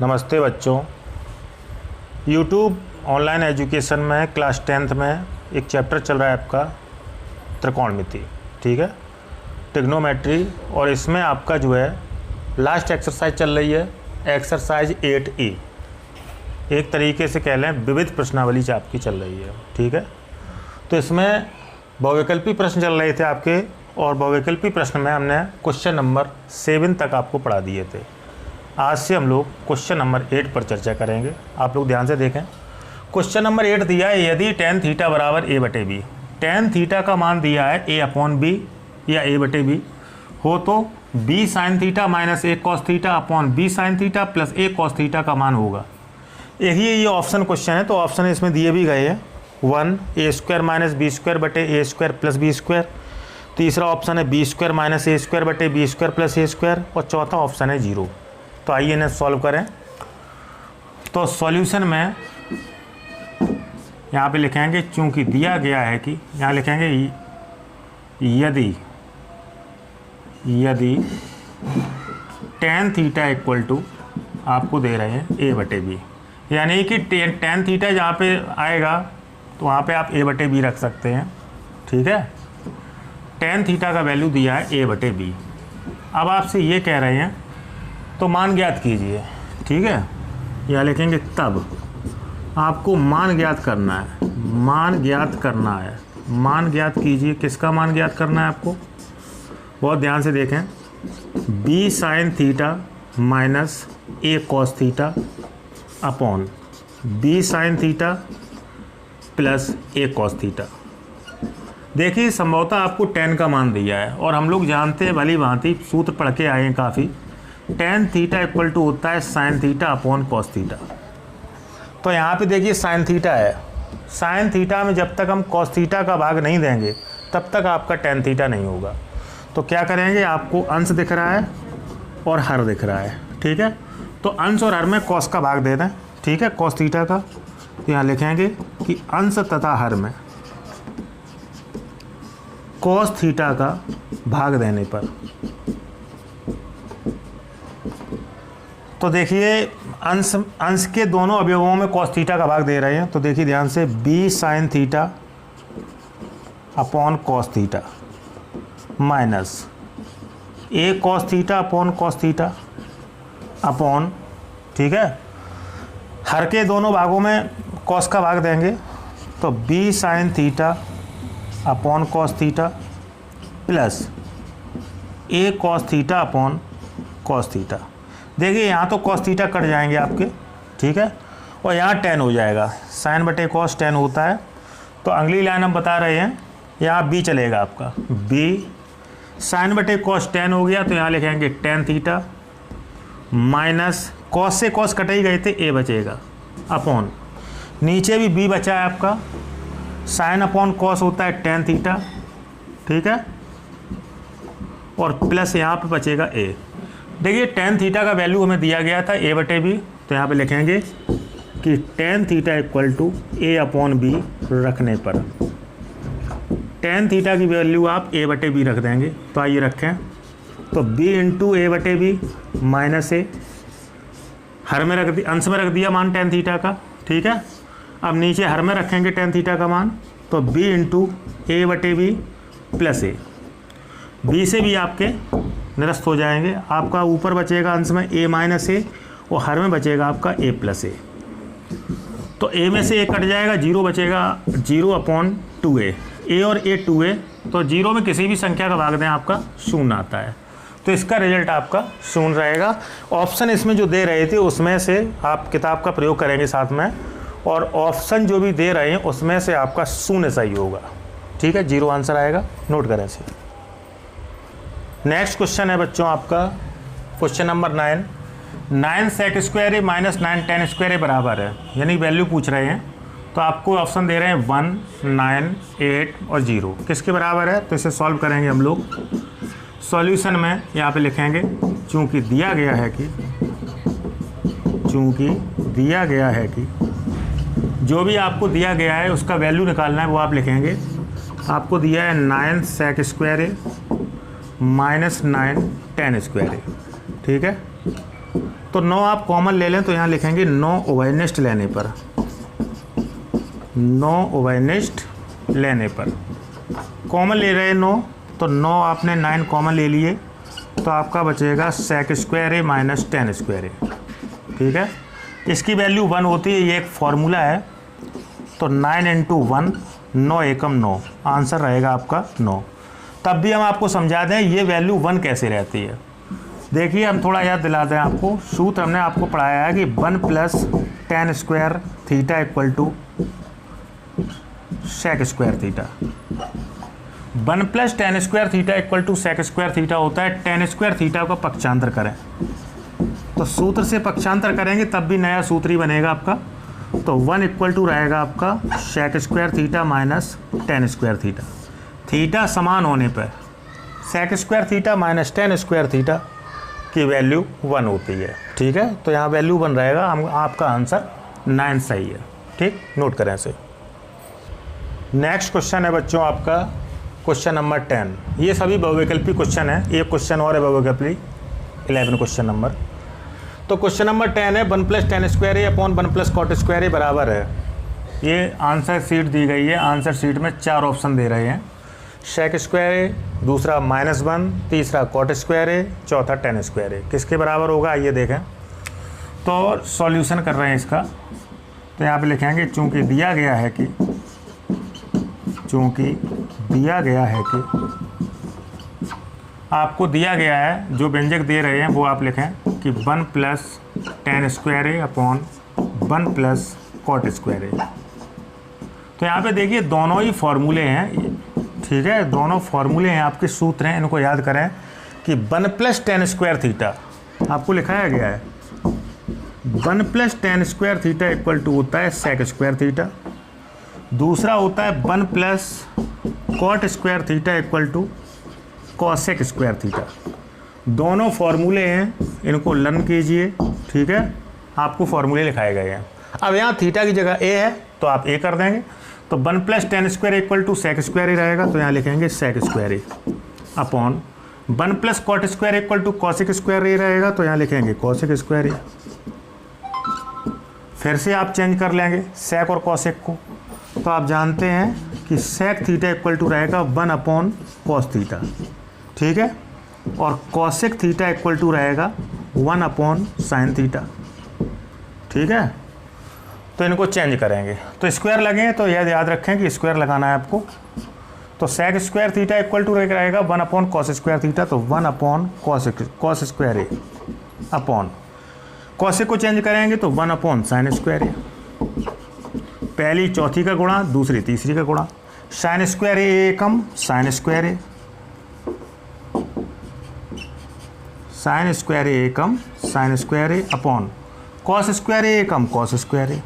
नमस्ते बच्चों। YouTube online education में क्लास 10th में एक चैप्टर चल रहा है आपका त्रिकोणमिति, ठीक है, ट्रिग्नोमेट्री। और इसमें आपका जो है लास्ट एक्सरसाइज चल रही है एक्सरसाइज 8E। एक तरीके से कह लें विविध प्रश्नावली आपकी चल रही है, ठीक है। तो इसमें बहुविकल्पी प्रश्न चल रहे थे आपके, और बहुविकल्पी प्रश्न में हमने क्वेश्चन नंबर 7 तक आपको पढ़ा दिए थे। आज से हम लोग क्वेश्चन नंबर 8 पर चर्चा करेंगे। आप लोग ध्यान से देखें। क्वेश्चन नंबर 8 दिया है, यदि tan थीटा बराबर a/b, tan थीटा का मान दिया है a/b या a/b हो तो b sin theta minus a cos theta upon b sin theta plus a cos theta का मान होगा। यही ये ऑप्शन क्वेश्चन है, तो ऑप्शन इसमें दिए भी गए हैं। 1 a² माइनस b² बटे a² प्लस b²। तीसरा ऑप्शन है b² माइनस a² बटे b² प्लस a²। और चौथा ऑप्शन है 0। तो आइए इन्हें सॉल्व करें। तो सॉल्यूशन में यहाँ पे लिखेंगे, चूंकि दिया गया है कि यहाँ लिखेंगे यदि tan थीटा इक्वल टू आपको दे रहे हैं a/b, यानी कि tan थीटा जहाँ पे आएगा तो वहाँ पे आप a/b रख सकते हैं, ठीक है। tan थीटा का वैल्यू दिया है a/b। अब आपसे ये कह रहे हैं तो मान ज्ञात कीजिए, ठीक है। यहाँ लिखेंगे तब आपको मान ज्ञात करना है, मान ज्ञात करना है। मान ज्ञात कीजिए, किसका मान ज्ञात करना है आपको, बहुत ध्यान से देखें। b sin theta minus a cos theta upon b sin theta plus a cos theta. देखिए संभवतः आपको tan का मान दिया है, और हम लोग जानते हैं भली भांति, सूत्र पढ़ के आए हैं काफ़ी। tan थीटा इक्वल टू होता है sin theta upon cos theta. तो यहाँ पे देखिए sin थीटा है, sin थीटा में जब तक हम cos थीटा का भाग नहीं देंगे तब तक आपका tan थीटा नहीं होगा। तो क्या करेंगे, आपको अंश दिख रहा है और हर दिख रहा है, ठीक है। तो अंश और हर में cos का भाग दे दें, ठीक है, cos थीटा का। तो यहाँ लिखेंगे कि अंश तथा हर में cos थीटा का भाग देने पर, तो देखिए अंश के दोनों अवयवों में cos थीटा का भाग दे रहे हैं। तो देखिए ध्यान से, b sin theta upon cos theta minus a cos theta upon cos theta upon, ठीक है, हर के दोनों भागों में cos का भाग देंगे तो b sin theta upon cos theta plus a cos theta upon cos theta. देखिए यहाँ तो cos थीटा कट जाएंगे आपके, ठीक है, और यहाँ tan हो जाएगा। sin बटे cos tan होता है। तो अगली लाइन हम बता रहे हैं, यहाँ b चलेगा आपका, b sin बटे cos tan हो गया। तो यहाँ लिखेंगे tan थीटा माइनस cos से cos कटे ही गए थे, a बचेगा अपॉन, नीचे भी b बचा है आपका, sin अपॉन cos होता है tan थीटा, ठीक है, और प्लस यहाँ पे बचेगा a। देखिए tan थीटा का वैल्यू हमें दिया गया था a/b। तो यहाँ पे लिखेंगे कि tan theta equal to a/b रखने पर tan थीटा की वैल्यू आप a/b रख देंगे। तो आइए रखें, तो b into a/b minus a, हर में रख दिया, अंश में रख दिया मान tan थीटा का, ठीक है। अब नीचे हर में रखेंगे tan थीटा का मान, तो b into a/b plus a। b से भी आपके निरस्त हो जाएंगे, आपका ऊपर बचेगा अंश में a माइनस a, और हर में बचेगा आपका a प्लस a। तो a में से a कट जाएगा, 0 बचेगा, 0 अपॉन 2a, a और a 2a। तो 0 में किसी भी संख्या का भाग दें आपका 0 आता है। तो इसका रिजल्ट आपका 0 रहेगा। ऑप्शन इसमें जो दे रहे थे उसमें से आप किताब का प्रयोग करेंगे साथ में, और ऑप्शन जो भी दे रहे हैं उसमें से आपका 0 सही होगा, ठीक है, 0 आंसर आएगा। नोट करें इसे। नेक्स्ट क्वेश्चन है बच्चों आपका क्वेश्चन नंबर 9 sec स्क्वायर ए माइनस 9 tan स्क्वायर ए बराबर है, यानी वैल्यू पूछ रहे हैं। तो आपको ऑप्शन दे रहे हैं 1, 9, 8 और 0 किसके बराबर है। तो इसे सॉल्व करेंगे हम लोग। सॉल्यूशन में यहाँ पे लिखेंगे, चूँकि दिया गया है कि जो भी आपको दिया गया है उसका वैल्यू निकालना है, वो आप लिखेंगे। आपको दिया है 9 sec स्क्वायर ए माइनस 9 tan स्क्वायर ए, ठीक है। तो 9 आप कॉमन ले लें तो यहाँ लिखेंगे 9 उभयनिष्ठ लेने पर, 9 उभयनिष्ठ लेने पर कॉमन ले रहे हैं 9, तो 9 आपने 9 कॉमन ले लिए तो आपका बचेगा सेक स्क्वायर ए माइनस टेन स्क्वायर ए। ठीक है, इसकी वैल्यू 1 होती है, ये एक फार्मूला है। तो 9 इंटू 1, 9 एकम 9, आंसर रहेगा आपका 9। तब भी हम आपको समझा दें ये वैल्यू 1 कैसे रहती है। देखिए हम थोड़ा याद दिला दें आपको, सूत्र हमने आपको पढ़ाया है कि 1 plus ten square theta equal to sec square theta. 1 plus ten square theta equal to sec square theta होता है टेन स्क्वायर थीटा का पक्षांतर करें, तो सूत्र से पक्षांतर करेंगे तब भी नया सूत्र ही बनेगा आपका। तो 1 इक्वल टू रहेगा आपका sec square theta minus tan square theta. Theta समान होने पर sec square theta minus tan square theta की वैल्यू 1 होती है। ठीक है, तो यहाँ वैल्यू 1 रहेगा, हम आपका आंसर 9 सही है। ठीक, नोट करें इसे। नेक्स्ट क्वेश्चन है बच्चों आपका क्वेश्चन नंबर 10। ये सभी बहुविकल्पी क्वेश्चन है, एक क्वेश्चन और है बहुविकल्पी 11 क्वेश्चन नंबर। तो क्वेश्चन नंबर 10 है 1 plus ten square A upon 1 plus cot square ए बराबर है। ये आंसर शीट दी गई है, आंसर शीट में 4 ऑप्शन दे रहे हैं, सेक स्क्वायर ए, दूसरा -1, तीसरा कॉट स्क्वायर ए, चौथा टेन स्क्वायर ए। किसके बराबर होगा आइए देखें। तो सॉल्यूशन कर रहे हैं इसका, तो यहाँ पे लिखेंगे चूँकि दिया गया है कि आपको दिया गया है, जो व्यंजक दे रहे हैं वो आप लिखें कि 1 plus ten square A upon 1 plus cot square ए। तो यहाँ पे देखिए दोनों ही फॉर्मूले हैं। ठीक है, दोनों फॉर्मूले हैं, आपके सूत्र हैं, इनको याद करें कि 1 प्लस टेन स्क्वायर थीटा आपको लिखाया गया है 1 plus ten square theta equal to होता है सेक स्क्वायर थीटा, दूसरा होता है 1 plus cot square theta equal to cosec square theta. दोनों फॉर्मूले हैं, इनको लर्न कीजिए। ठीक है, आपको फॉर्मूले लिखाए गए हैं। अब यहाँ थीटा की जगह ए है तो आप ए कर देंगे, तो 1 plus ten square equal to sec square A रहेगा, तो यहाँ लिखेंगे sec square A upon 1 plus cot square equal to cosec square A रहेगा, तो यहाँ लिखेंगे कॉसेक स्क्वायर ए। फिर से आप चेंज कर लेंगे सेक और कॉसेक को, तो आप जानते हैं कि सेक थीटा इक्वल टू रहेगा 1 अपॉन कॉस थीटा। ठीक है, और कॉसेक थीटा इक्वल टू रहेगा 1 अपॉन साइन थीटा। ठीक है, तो इनको चेंज करेंगे तो स्क्वायर लगे, तो याद रखें कि स्क्वायर लगाना है आपको। तो sec square theta equal to रहेगा 1 अपॉन कॉस स्क्वायर थीटा, तो 1 upon cos square A upon cosec को चेंज करेंगे तो 1 अपॉन साइन स्क्वायर ए। पहली चौथी का गुणा, दूसरी तीसरी का गुणा, sine square A Ekam sine square A, sine square A Ekam sine square A upon cos square A Ekam cos square ए।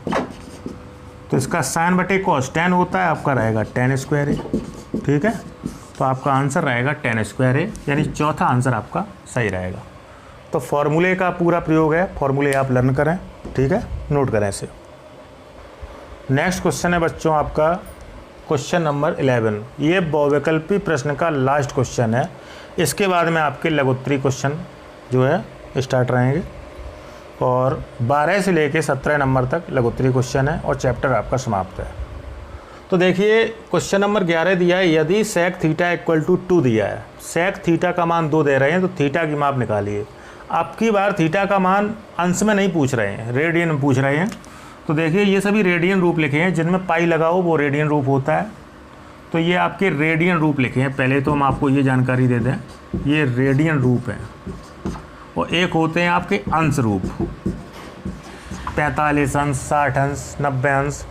तो इसका साइन बटे कॉस 10 होता है, आपका रहेगा टेन स्क्वायर ए। ठीक है, तो आपका आंसर रहेगा टेन स्क्वायर ए, यानी चौथा आंसर आपका सही रहेगा। तो फॉर्मूले का पूरा प्रयोग है, फॉर्मूले आप लर्न करें। ठीक है, नोट करें इसे। नेक्स्ट क्वेश्चन है बच्चों आपका क्वेश्चन नंबर 11। ये बहुविकल्पी प्रश्न का लास्ट क्वेश्चन है, इसके बाद में आपके लघुत्तरी क्वेश्चन जो है स्टार्ट रहेंगे, और 12 से लेके 17 नंबर तक लघुत्तरी क्वेश्चन है और चैप्टर आपका समाप्त है। तो देखिए क्वेश्चन नंबर 11 दिया है, यदि सेक थीटा इक्वल टू 2 दिया है, सेक थीटा का मान 2 दे रहे हैं, तो थीटा की माप निकालिए। अब की बार थीटा का मान अंश में नहीं पूछ रहे हैं, रेडियन में पूछ रहे हैं। तो देखिए ये सभी रेडियन रूप लिखे हैं, जिनमें पाई लगाओ वो रेडियन रूप होता है। तो ये आपके रेडियन रूप लिखे हैं। पहले तो हम आपको ये जानकारी दे दें, ये रेडियन रूप हैं, और एक होते हैं आपके अंश रूप, 45 अंश, 60 अंश, 90 अंश।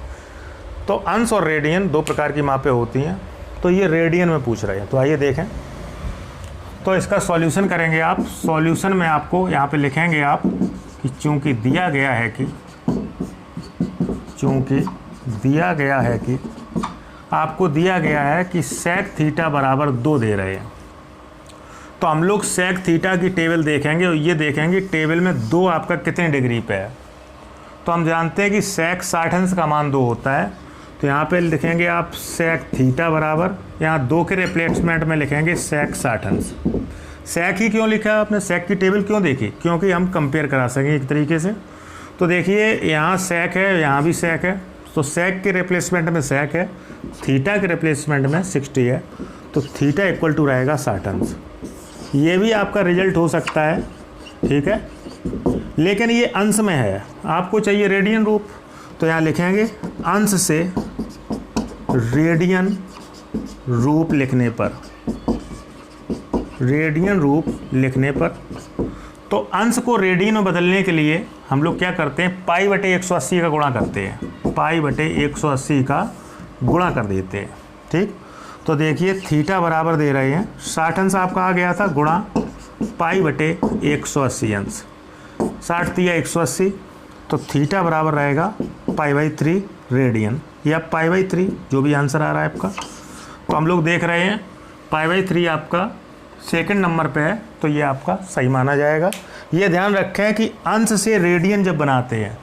तो अंश और रेडियन 2 प्रकार की मापें होती हैं। तो ये रेडियन में पूछ रहे हैं, तो आइए देखें। तो इसका सॉल्यूशन करेंगे आप। सॉल्यूशन में आपको यहाँ पे लिखेंगे आप कि चूँकि दिया गया है कि आपको दिया गया है कि सेक थीटा बराबर 2 दे रहे हैं, तो हम लोग सेक थीटा की टेबल देखेंगे और ये देखेंगे टेबल में 2 आपका कितने डिग्री पे है। तो हम जानते हैं कि सेक 60 अंश का मान 2 होता है, तो यहाँ पे लिखेंगे आप सेक थीटा बराबर, यहाँ 2 के रिप्लेसमेंट में लिखेंगे सेक 60 अंश। सेक ही क्यों लिखा है आपने, सेक की टेबल क्यों देखी, क्योंकि हम कंपेयर करा सकें एक तरीके से। तो देखिए यहाँ सेक है, यहाँ भी सेक है, तो सेक के रिप्लेसमेंट में सेक है, थीटा के रिप्लेसमेंट में 60 है, तो थीटा इक्वल टू रहेगा 60 अंश। ये भी आपका रिजल्ट हो सकता है, ठीक है, लेकिन ये अंश में है, आपको चाहिए रेडियन रूप, तो यहाँ लिखेंगे अंश से रेडियन रूप लिखने पर, रेडियन रूप लिखने पर, तो अंश को रेडियन में बदलने के लिए हम लोग क्या करते हैं, पाई बटे 180 का गुणा करते हैं, पाई बटे 180 का गुणा कर देते हैं, ठीक। तो देखिए थीटा बराबर दे रहे हैं 60 अंश आपका आ गया था, गुणा पाई बटे 180 अंश, 60 दिया 180, तो थीटा बराबर रहेगा पाई बाई 3 रेडियन या पाई बाई 3, जो भी आंसर आ रहा है आपका। तो हम लोग देख रहे हैं पाई बाई 3 आपका सेकंड नंबर पे है, तो ये आपका सही माना जाएगा। ये ध्यान रखें कि अंश से रेडियन जब बनाते हैं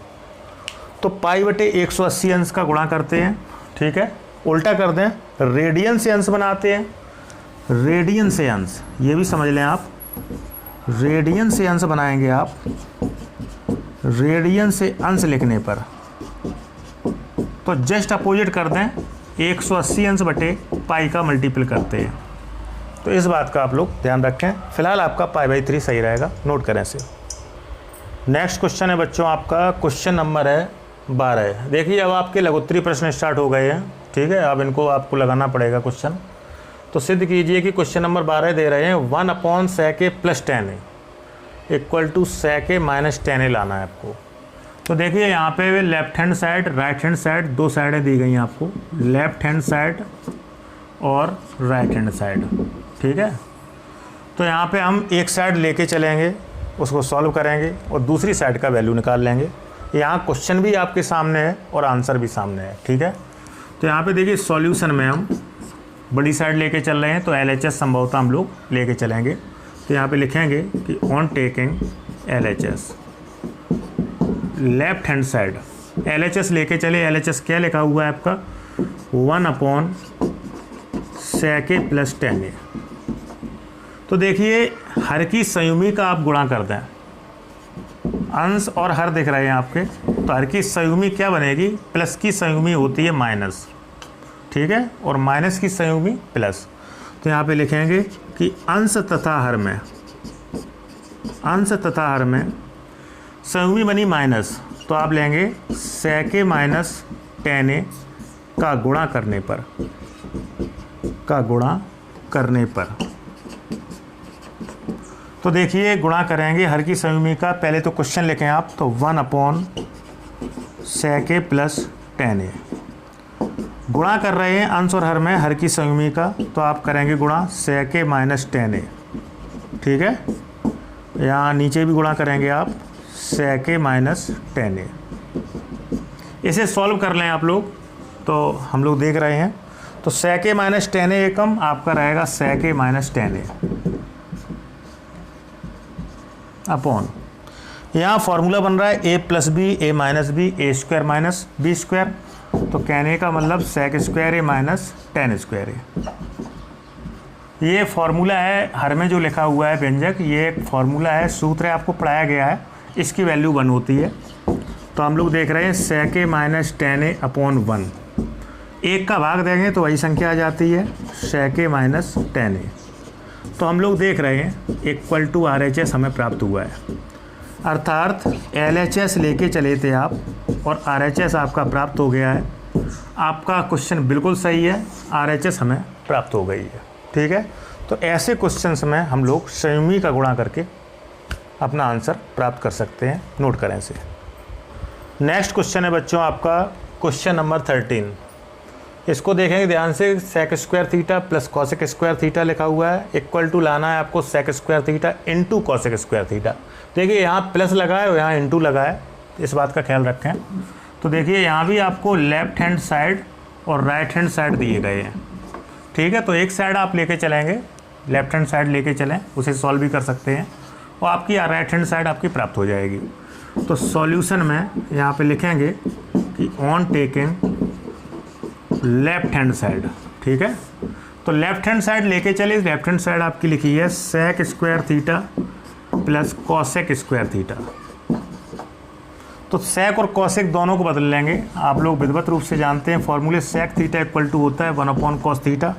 तो पाई बटे 180 अंश का गुणा करते हैं, ठीक है, उल्टा कर दें, रेडियन से अंश बनाते हैं, रेडियन से अंश, ये भी समझ लें आप, रेडियन से अंश बनाएंगे आप, रेडियन से अंश लिखने पर तो जस्ट अपोजिट कर दें, 180 अंश बटे पाई का मल्टीपल करते हैं। तो इस बात का आप लोग ध्यान रखें। फिलहाल आपका पाई बाई 3 सही रहेगा, नोट करें इसे। नेक्स्ट क्वेश्चन है बच्चों आपका, क्वेश्चन नंबर है 12। देखिए अब आपके लघुत्तरी प्रश्न स्टार्ट हो गए हैं, ठीक है, अब इनको आपको लगाना पड़ेगा क्वेश्चन। तो सिद्ध कीजिए कि क्वेश्चन नंबर 12 दे रहे हैं 1/sec plus 10 equal to sec minus 10 लाना है आपको। तो देखिए यहाँ पे left hand side, right hand side, दो साइडें दी गई हैं आपको, लेफ्ट हैंड साइड और राइट हैंड साइड, ठीक है। तो यहाँ पे हम एक साइड लेके चलेंगे, उसको सॉल्व करेंगे और दूसरी साइड का वैल्यू निकाल लेंगे। यहाँ क्वेश्चन भी आपके सामने है और आंसर भी सामने है, ठीक है। तो यहाँ पे देखिए सॉल्यूशन में हम बड़ी साइड लेके चल रहे हैं, तो LHS संभवतः हम लोग लेके चलेंगे। तो यहाँ पे लिखेंगे कि on taking LHS left hand side, LHS लेके चले, LHS क्या लिखा हुआ है आपका 1/sec प्लस 10। तो देखिए हर की संयुमी का आप गुणा कर दें, अंश और हर दिख रहे हैं आपके, तो हर की संयुमी क्या बनेगी, प्लस की संयुमी होती है माइनस, ठीक है, और माइनस की संयुमी प्लस। तो यहाँ पे लिखेंगे कि अंश तथा हर में, अंश तथा हर में संयुमी बनी माइनस, तो आप लेंगे sec माइनस 10 का गुणा करने पर, का गुणा करने पर। तो देखिए गुणा करेंगे हर की संयुमी का, पहले तो क्वेश्चन लिखें आप, तो 1/sec प्लस 10 गुणा कर रहे हैं अंश और हर में हर की संयुमी का, तो आप करेंगे गुणा sec माइनस 10, ठीक है। यहाँ नीचे भी गुणा करेंगे आप sec माइनस 10। इसे सॉल्व कर लें आप लोग, तो हम लोग देख रहे हैं, तो sec माइनस 10 एकम आपका रहेगा sec माइनस 10 अपॉन, यहाँ फॉर्मूला बन रहा है a plus B a minus B a square minus B square, तो कहने का मतलब sec square a minus 10 square a। ये फार्मूला है हर में जो लिखा हुआ है व्यंजक, ये एक फार्मूला है, सूत्र है, आपको पढ़ाया गया है, इसकी वैल्यू 1 होती है। तो हम लोग देख रहे हैं sec माइनस 10 अपॉन 1, एक का भाग देंगे तो वही संख्या आ जाती है sec माइनस 10। तो हम लोग देख रहे हैं इक्वल टू RHS हमें प्राप्त हुआ है, अर्थात LHS लेके चले थे आप और RHS आपका प्राप्त हो गया है। आपका क्वेश्चन बिल्कुल सही है, RHS हमें प्राप्त हो गई है, ठीक है। तो ऐसे क्वेश्चंस में हम लोग संयुमी का गुणा करके अपना आंसर प्राप्त कर सकते हैं, नोट करें इसे। नेक्स्ट क्वेश्चन है बच्चों आपका क्वेश्चन नंबर 13। इसको देखेंगे ध्यान से, sec square theta plus cosec square theta लिखा हुआ है, इक्वल टू लाना है आपको sec square theta into cosec square theta. देखिए यहाँ प्लस लगा है और यहाँ इंटू लगा है, इस बात का ख्याल रखें। तो देखिए यहाँ भी आपको लेफ्ट हैंड साइड और राइट हैंड साइड दिए गए हैं, ठीक है। तो एक साइड आप लेके चलेंगे, लेफ्ट हैंड साइड लेके चलें, उसे सॉल्व भी कर सकते हैं और आपकी राइट हैंड साइड आपकी प्राप्त हो जाएगी। तो सॉल्यूशन में यहाँ पे लिखेंगे कि on taking left hand side, ठीक है। तो लेफ्ट हैंड साइड लेके चले, लेफ्ट हैंड साइड आपकी लिखी है sec square theta plus cosec square theta. तो सेक और कॉसेक दोनों को बदल लेंगे। आप लोग विधिवत रूप से जानते हैं फॉर्मूले, सेक थीटा इक्वल टू होता है 1/cos थीटा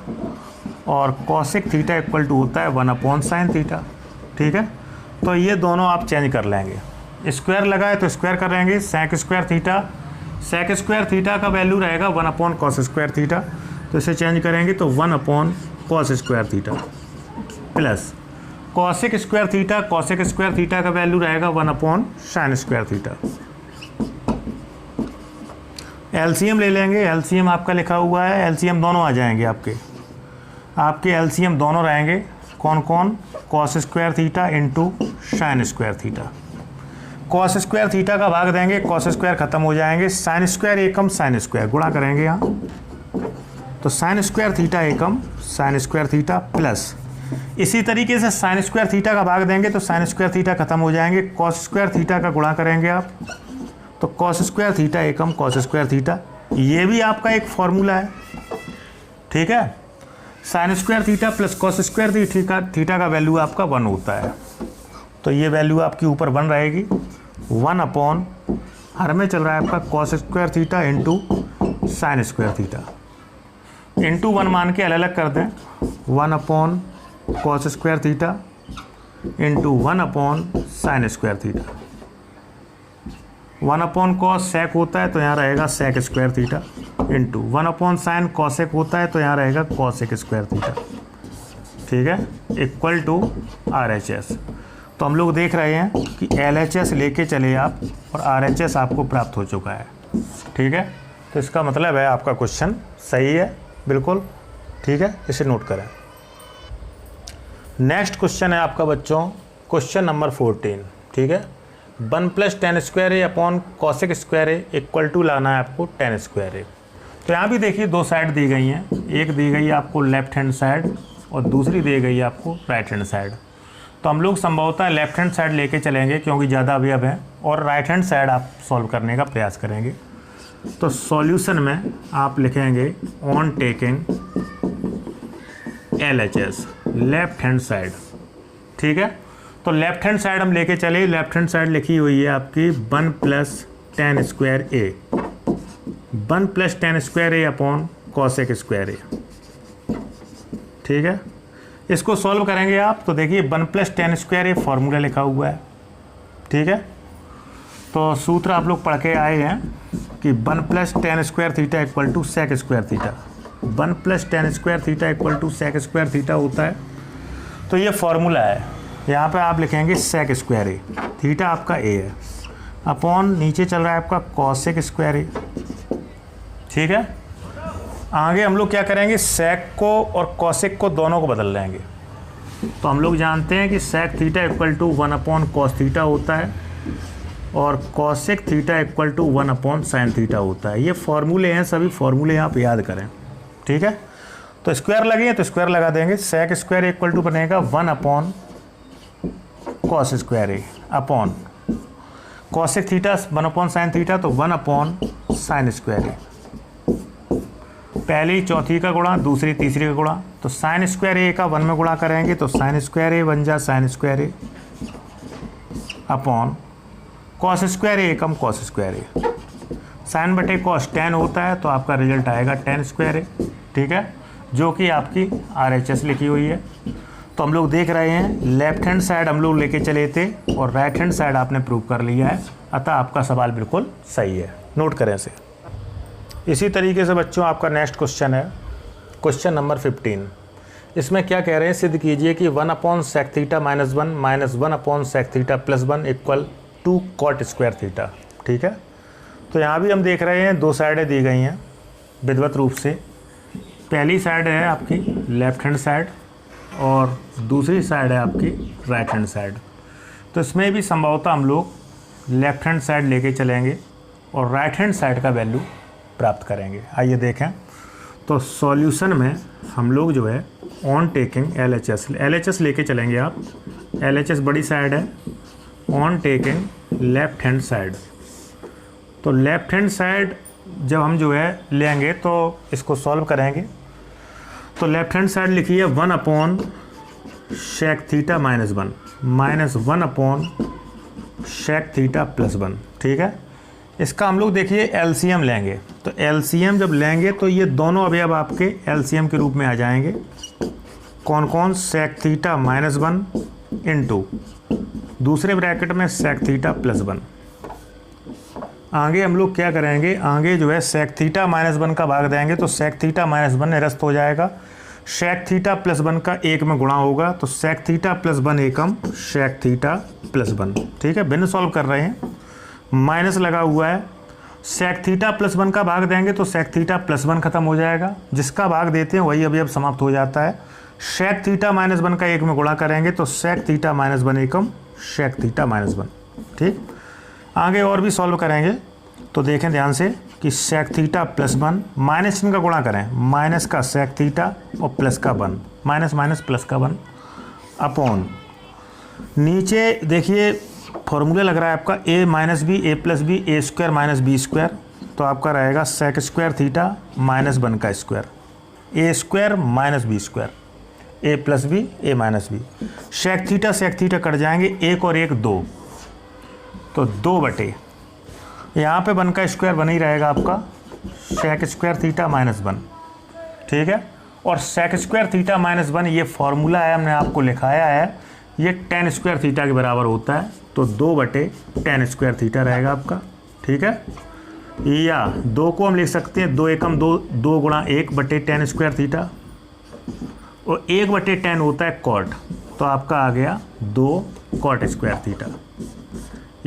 और कॉसेक थीटा इक्वल टू होता है 1/sin थीटा। ठीक है, तो ये दोनों आप चेंज कर लेंगे। स्क्वायर लगा है तो स्क्वायर कर लेंगे, सेक स्क्वायर थीटा का वैल्यू रहेगा 1/cos स्क्वायर थीटा, तो इसे चेंज करेंगे तो 1/cos square theta plus cosec square theta का वैल्यू रहेगा 1/sin स्क्वायर थीटा। एलसीएम ले लेंगे, एलसीएम आपका लिखा हुआ है, एलसीएम दोनों आ जाएंगे आपके एलसीएम दोनों रहेंगे कौन कौन, cos square theta into sine square theta. Cos square theta का भाग देंगे, कॉस स्क्वायर खत्म हो जाएंगे, साइन स्क्वायर एकम साइन स्क्वायर गुणा करेंगे यहाँ, तो साइन स्क्वायर थीटा एकम साइन स्क्वायर थीटा प्लस इसी तरीके से साइन स्क्वायर थीटा का भाग देंगे तो साइन स्क्वायर थीटा खत्म हो जाएंगे, कॉस स्क्वायर थीटा का गुणा करेंगे आप, तो कॉस स्क्वायर थीटा एकम कॉस स्क्वायर थीटा। ये भी आपका एक फॉर्मूला है। ठीक है, sign square theta plus cos square theta का वैल्यू आपका 1 होता है, तो ये वैल्यू आपकी ऊपर 1 रहेगी। 1/, हर में चल रहा है आपका cos square theta into sine square theta, into 1 मान के अलग अलग कर दें, 1/cos square theta into 1/sin square theta. 1/cos sec होता है तो यहाँ रहेगा sec square theta into 1/sin cosec होता है तो यहाँ रहेगा कॉसेक स्क्वायर थीटा। ठीक है, इक्वल टू RHS। तो हम लोग देख रहे हैं कि LHS लेके चले आप और RHS आपको प्राप्त हो चुका है। ठीक है, तो इसका मतलब है आपका क्वेश्चन सही है बिल्कुल। ठीक है, इसे नोट करें। नेक्स्ट क्वेश्चन है आपका बच्चों क्वेश्चन नंबर 14। ठीक है, 1 + tan square A upon cosec square A equal to लाना है आपको tan स्क्वायर ए। तो यहाँ भी देखिए दो साइड दी गई हैं, एक दी गई आपको लेफ्ट हैंड साइड और दूसरी दी गई आपको राइट हैंड साइड। तो हम लोग संभवतः लेफ्ट हैंड साइड लेके चलेंगे क्योंकि ज़्यादा अवयव है, और राइट हैंड साइड आप सॉल्व करने का प्रयास करेंगे। तो सॉल्यूशन में आप लिखेंगे on taking LHS left hand side. ठीक है, तो लेफ्ट हैंड साइड हम लेके चले, लेफ्ट हैंड साइड लिखी हुई है आपकी 1 + tan square A, 1 + tan square A upon cosec square ए। ठीक है, इसको सॉल्व करेंगे आप तो देखिए 1 + tan स्क्वायर ए फॉर्मूला लिखा हुआ है। ठीक है, तो सूत्र आप लोग पढ़ के आए हैं कि 1 + tan square theta equal to sec square theta, 1 + tan square theta equal to sec square theta होता है। तो ये फॉर्मूला है, यहाँ पे आप लिखेंगे सेक स्क्वायर ए, थीटा आपका ए है, अपॉन नीचे चल रहा है आपका कॉसेक स्क्वायर ए। ठीक है, आगे हम लोग क्या करेंगे, सेक को और कॉसेक को दोनों को बदल लेंगे। तो हम लोग जानते हैं कि sec theta equal to 1/cos theta होता है और cosec theta equal to 1/sin theta होता है। ये फॉर्मूले हैं, सभी फॉर्मूले आप याद करें। ठीक है, तो स्क्वायर लगे तो स्क्वायर लगा देंगे, सेक स्क्वायर इक्वल टू बनेगा 1/cos square A upon cosec theta 1/sin theta, तो 1/sin स्क्वायर ए। पहली चौथी का गुणा, दूसरी तीसरी का गुणा, तो साइन स्क्वायर ए का 1 में गुणा करेंगे तो साइन स्क्वायर ए बन जा sine square A upon cos square A come cos square A. Sign बटे कॉस tan होता है तो आपका रिजल्ट आएगा tan स्क्वायर ए। ठीक है, जो कि आपकी RHS लिखी हुई है। तो हम लोग देख रहे हैं लेफ्ट हैंड साइड हम लोग लेके चले थे और राइट हैंड साइड आपने प्रूव कर लिया है, अतः आपका सवाल बिल्कुल सही है। नोट करें इसे। इसी तरीके से बच्चों आपका नेक्स्ट क्वेश्चन है क्वेश्चन नंबर 15। इसमें क्या कह रहे हैं, सिद्ध कीजिए कि 1/sec theta -1 -1/sec theta +1 equal to cot square theta. ठीक है, तो यहाँ भी हम देख रहे हैं दो साइडें दी गई हैं विधिवत रूप से। पहली साइड है आपकी लेफ्ट हैंड साइड और दूसरी साइड है आपकी राइट हैंड साइड। तो इसमें भी संभवतः हम लोग लेफ्ट हैंड साइड लेके चलेंगे और राइट हैंड साइड का वैल्यू प्राप्त करेंगे। आइए देखें, तो सॉल्यूशन में हम लोग जो है ऑन टेकिंग LHS लेके चलेंगे आप। LHS बड़ी साइड है, on taking left hand side. तो लेफ्ट हैंड साइड जब हम जो है लेंगे तो इसको सॉल्व करेंगे तो लेफ्ट हैंड साइड लिखी है 1 upon sec theta minus 1 minus 1 upon sec theta plus 1। ठीक है, इसका हम लोग देखिए एलसीएम लेंगे। तो एलसीएम जब लेंगे तो ये दोनों अवयव आपके एलसीएम के रूप में आ जाएंगे। कौन कौन? सेक थीटा माइनस 1 इंटू दूसरे ब्रैकेट में सेक थीटा प्लस 1। आगे हम लोग क्या करेंगे, आगे जो है सेक थीटा माइनस 1 का भाग देंगे तो सेक थीटा माइनस 1 निरस्त हो जाएगा। सेक थीटा प्लस 1 का 1 में गुणा होगा तो सेक थीटा प्लस 1 एकम सेक थीटा प्लस 1। ठीक है, भिन्न सॉल्व कर रहे हैं, माइनस लगा हुआ है। सेक थीटा प्लस 1 का भाग देंगे तो सेक थीटा प्लस 1 खत्म हो जाएगा, जिसका भाग देते हैं वही अवयव समाप्त हो जाता है। सेक थीटा माइनस 1 का 1 में गुणा करेंगे तो सेक थीटा माइनस 1 एकम सेक थीटा माइनस 1। ठीक, आगे और भी सॉल्व करेंगे तो देखें ध्यान से कि सेक थीटा प्लस 1 माइनस चिन्ह का गुणा करें, माइनस का सेक थीटा और प्लस का 1, माइनस माइनस प्लस का 1 अपॉन नीचे देखिए फॉर्मूला लग रहा है आपका a minus B A plus B A square minus B square. तो आपका रहेगा सेक स्क्वायर थीटा माइनस 1 का square A square minus B square A plus B A minus B. Sec theta कट जाएंगे, 1 और 1 2, तो 2 बटे यहाँ पे 1 का स्क्वायर बन ही रहेगा आपका सेक स्क्वायर थीटा माइनस 1। ठीक है, और सेक स्क्वायर थीटा माइनस 1 ये फार्मूला है, हमने आपको लिखाया है, ये टेन स्क्वायर थीटा के बराबर होता है। तो 2 बटे टेन स्क्वायर थीटा रहेगा आपका। ठीक है, या 2 को हम लिख सकते हैं 2 एकम 2, 2 गुणा 1 बटे टेन स्क्वायर थीटा, और 1 बटे 10 होता है कॉट, तो आपका आ गया 2 कॉट स्क्वायर थीटा।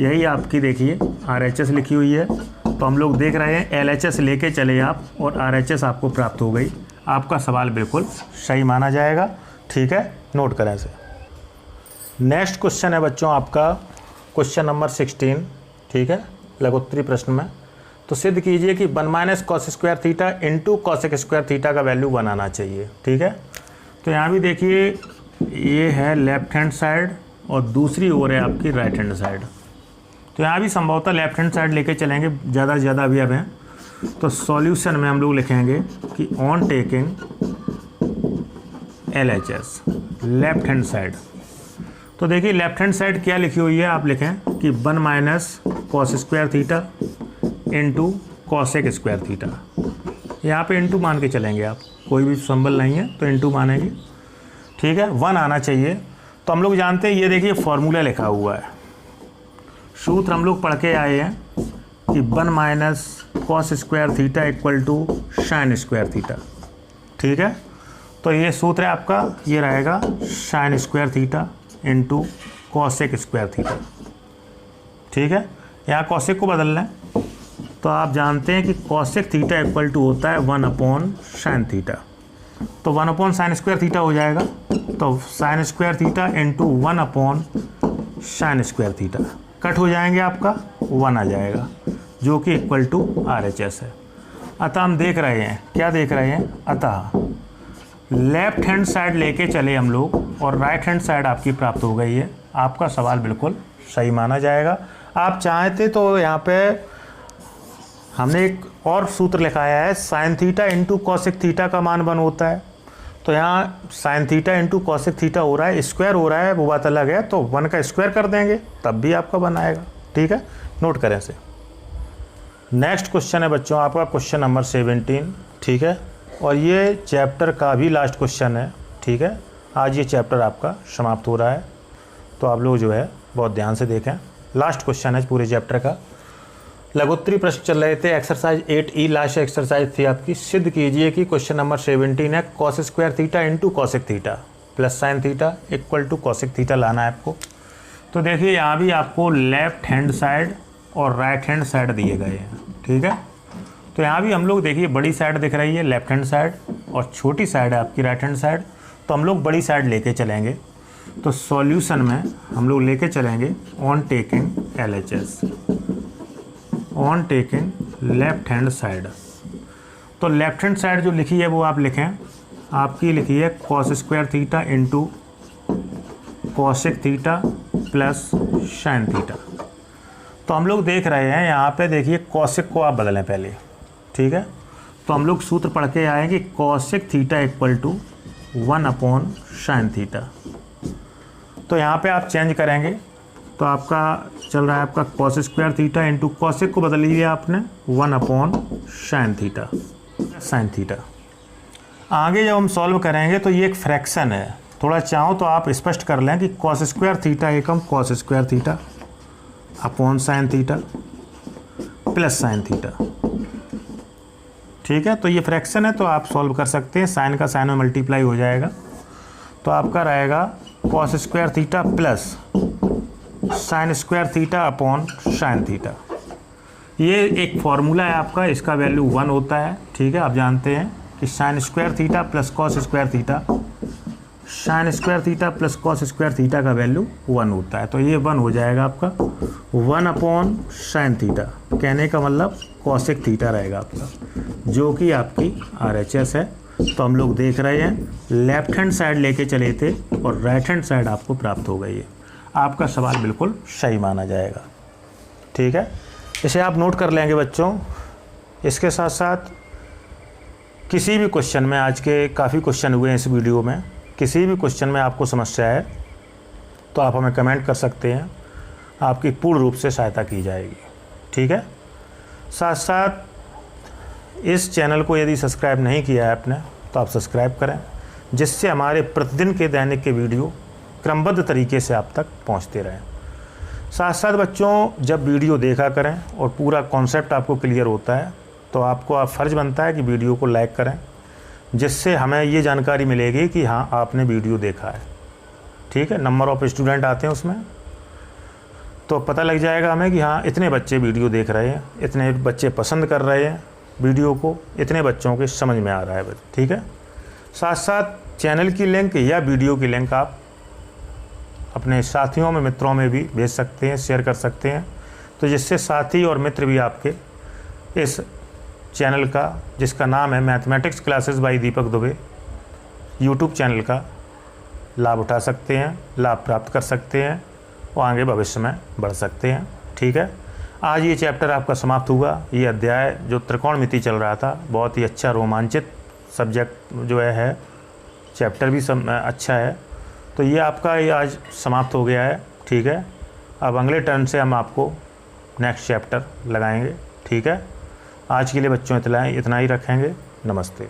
यही आपकी देखिए RHS लिखी हुई है। तो हम लोग देख रहे हैं LHS लेके चले आप और RHS आपको प्राप्त हो गई। आपका सवाल बिल्कुल सही माना जाएगा। ठीक है, नोट करें इसे। नेक्स्ट क्वेश्चन है बच्चों आपका क्वेश्चन नंबर 16। ठीक है, लघुत्तरी प्रश्न में। तो सिद्ध कीजिए कि 1 minus cos square theta into cosec square theta का वैल्यू बनाना चाहिए। ठीक है, तो यहाँ भी देखिए ये है लेफ्ट हैंड साइड और दूसरी ओर है आपकी राइट हैंड साइड। तो यहाँ भी संभवतः लेफ्ट हैंड साइड लेके चलेंगे, ज़्यादा से ज़्यादा अभी अब हैं। तो सॉल्यूशन में हम लोग लिखेंगे कि on taking LHS left hand side. तो देखिए लेफ्ट हैंड साइड क्या लिखी हुई है, आप लिखें कि 1 minus cos square theta into cosec square theta. यहाँ पे इंटू मान के चलेंगे आप, कोई भी सिंबल नहीं है तो इंटू मानेंगे। ठीक है, 1 आना चाहिए। तो हम लोग जानते हैं, ये देखिए फॉर्मूला लिखा हुआ है, सूत्र हम लोग पढ़ के आए हैं कि 1 minus cos square theta equal to sine square theta. ठीक है, तो ये सूत्र है आपका, ये रहेगा sine square theta into cosec square theta. ठीक है, यहाँ कॉसेक को बदल लें तो आप जानते हैं कि कॉसेक थीटा इक्वल टू होता है 1 अपॉन साइन थीटा। तो 1 अपॉन साइन स्क्वायर थीटा हो जाएगा। तो sign square theta into 1 upon sine square theta cut हो जाएंगे, आपका 1 आ जाएगा, जो कि इक्वल टू RHS है। अतः हम देख रहे हैं, क्या देख रहे हैं, अतः लेफ्ट हैंड साइड लेके चले हम लोग और राइट हैंड साइड आपकी प्राप्त हो गई है। आपका सवाल बिल्कुल सही माना जाएगा। आप चाहते तो यहाँ पे हमने एक और सूत्र लिखाया है, sine theta into cosec theta का मान 1 होता है। तो यहाँ sine theta into cosec theta हो रहा है, स्क्वायर हो रहा है, वो बात अलग है, तो 1 का स्क्वायर कर देंगे तब भी आपका 1 आएगा। ठीक है, नोट करें इसे। नेक्स्ट क्वेश्चन है बच्चों आपका क्वेश्चन नंबर 17। ठीक है, और ये चैप्टर का भी लास्ट क्वेश्चन है। ठीक है, आज ये चैप्टर आपका समाप्त हो रहा है, तो आप लोग जो है बहुत ध्यान से देखें। लास्ट क्वेश्चन है पूरे चैप्टर का। लघुत्तरी प्रश्न चल रहे थे, एक्सरसाइज 8E लास्ट एक्सरसाइज थी आपकी। सिद्ध कीजिए कि क्वेश्चन नंबर 17 है cos square theta into cosec theta plus sine theta equal to cosec theta लाना है आपको। तो देखिए यहाँ भी आपको लेफ्ट हैंड साइड और राइट हैंड साइड दिए गए हैं। ठीक है, तो यहाँ भी हम लोग देखिए बड़ी साइड दिख रही है लेफ्ट हैंड साइड और छोटी साइड है आपकी राइट हैंड साइड। तो हम लोग बड़ी साइड लेके चलेंगे। तो सॉल्यूशन में हम लोग लेके चलेंगे on taking LHS, on taking left hand side. तो लेफ्ट हैंड साइड जो लिखी है वो आप लिखें, आपकी लिखी है cos square theta into cosec theta plus sine theta. तो हम लोग देख रहे हैं यहाँ पे देखिए कॉसेक को आप बदलें पहले। ठीक है, तो हम लोग सूत्र पढ़ के आएंगे cosec theta equal to 1/sin theta. तो यहाँ पे आप चेंज करेंगे तो आपका चल रहा है आपका cos square theta into cosec को बदल लीजिए आपने 1/sin थीटा sin थीटा। आगे जब हम सॉल्व करेंगे तो ये एक फ्रैक्शन है, थोड़ा चाहो तो आप स्पष्ट कर लें कि कॉस स्क्वायर थीटा एकम cos square theta upon sine theta plus sine theta. ठीक है, तो ये फ्रैक्शन है तो आप सॉल्व कर सकते हैं, साइन का साइन में मल्टीप्लाई हो जाएगा तो आपका रहेगा cos square theta plus sign square theta upon sine theta. ये एक फॉर्मूला है आपका, इसका वैल्यू 1 होता है। ठीक है, आप जानते हैं कि sign square theta plus cos square theta, sign square theta plus cos square theta का वैल्यू 1 होता है। तो ये 1 हो जाएगा आपका 1/sin थीटा, कहने का मतलब कॉसेक थीटा रहेगा आपका, जो कि आपकी RHS है। तो हम लोग देख रहे हैं लेफ्ट हैंड साइड लेके चले थे और राइट हैंड साइड आपको प्राप्त हो गई है। आपका सवाल बिल्कुल सही माना जाएगा। ठीक है, इसे आप नोट कर लेंगे बच्चों। इसके साथ साथ किसी भी क्वेश्चन में, आज के काफ़ी क्वेश्चन हुए हैं इस वीडियो में, किसी भी क्वेश्चन में आपको समस्या है तो आप हमें कमेंट कर सकते हैं, आपकी पूर्ण रूप से सहायता की जाएगी। ठीक है, साथ साथ इस चैनल को यदि सब्सक्राइब नहीं किया है आपने तो आप सब्सक्राइब करें, जिससे हमारे प्रतिदिन के दैनिक के वीडियो क्रमबद्ध तरीके से आप तक पहुंचते रहें। साथ साथ बच्चों जब वीडियो देखा करें और पूरा कॉन्सेप्ट आपको क्लियर होता है तो आपको फ़र्ज़ बनता है कि वीडियो को लाइक करें, जिससे हमें ये जानकारी मिलेगी कि हाँ आपने वीडियो देखा है। ठीक है, नंबर ऑफ़ स्टूडेंट आते हैं उसमें, तो पता लग जाएगा हमें कि हाँ इतने बच्चे वीडियो देख रहे हैं, इतने बच्चे पसंद कर रहे हैं वीडियो को, इतने बच्चों के समझ में आ रहा है। ठीक है, साथ साथ चैनल की लिंक या वीडियो की लिंक आप अपने साथियों में, मित्रों में भी भेज सकते हैं, शेयर कर सकते हैं, तो जिससे साथी और मित्र भी आपके इस चैनल का, जिसका नाम है मैथमेटिक्स क्लासेस बाय दीपक दुबे, यूट्यूब चैनल का लाभ उठा सकते हैं, लाभ प्राप्त कर सकते हैं और आगे भविष्य में बढ़ सकते हैं। ठीक है, आज ये चैप्टर आपका समाप्त हुआ। ये अध्याय जो त्रिकोणमिति चल रहा था, बहुत ही अच्छा रोमांचित सब्जेक्ट जो है चैप्टर भी अच्छा है, तो ये आपका ये आज समाप्त हो गया है। ठीक है, अब अगले टर्म से हम आपको नेक्स्ट चैप्टर लगाएंगे। ठीक है, आज के लिए बच्चों इतना ही रखेंगे। नमस्ते।